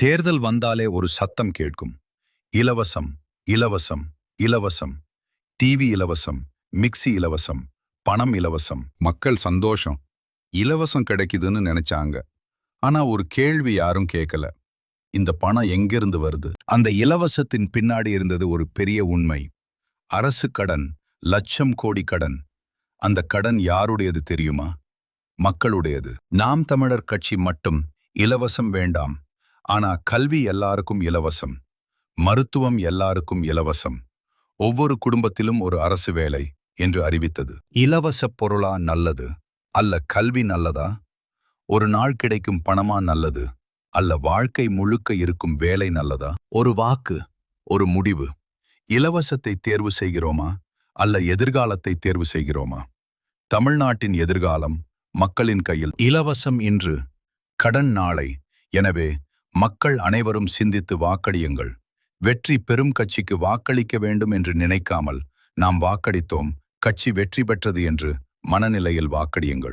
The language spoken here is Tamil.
தேர்தல் வந்தாலே ஒரு சத்தம் கேட்கும். இலவசம், இலவசம், இலவசம். டிவி இலவசம், மிக்ஸி இலவசம், பணம் இலவசம். மக்கள் சந்தோஷம், இலவசம் கிடைக்குதுன்னு நினைச்சாங்க. ஆனா ஒரு கேள்வி யாரும் கேட்கல. இந்த பணம் எங்கிருந்து வருது? அந்த இலவசத்தின் பின்னாடி இருந்தது ஒரு பெரிய உண்மை. அரசு கடன், லட்சம் கோடி கடன். அந்த கடன் யாருடையது தெரியுமா? மக்களுடையது. நாம் தமிழர் கட்சி மட்டும் இலவசம் வேண்டாம், ஆனா கல்வி எல்லாருக்கும் இலவசம், மருத்துவம் எல்லாருக்கும் இலவசம், ஒவ்வொரு குடும்பத்திலும் ஒரு அரசு வேலை என்று அறிவித்தது. இலவச பொருளா நல்லது, அல்ல கல்வி நல்லதா? ஒரு நாள் கிடைக்கும் பணமா நல்லது, அல்ல வாழ்க்கை முழுக்க இருக்கும் வேலை நல்லதா? ஒரு வாக்கு, ஒரு முடிவு. இலவசத்தை தேர்வு செய்கிறோமா, அல்ல எதிர்காலத்தை தேர்வு செய்கிறோமா? தமிழ்நாட்டின் எதிர்காலம் மக்களின் கையில். இலவசம் இன்று, கடன் நாளை. எனவே மக்கள் அனைவரும் சிந்தித்து வாக்களியுங்கள். வெற்றி பெறும் கட்சிக்கு வாக்களிக்க வேண்டும் என்று நினைக்காமல், நாம் வாக்களித்தோம், கட்சி வெற்றி பெற்றது என்று மனநிலையில் வாக்களியுங்கள்.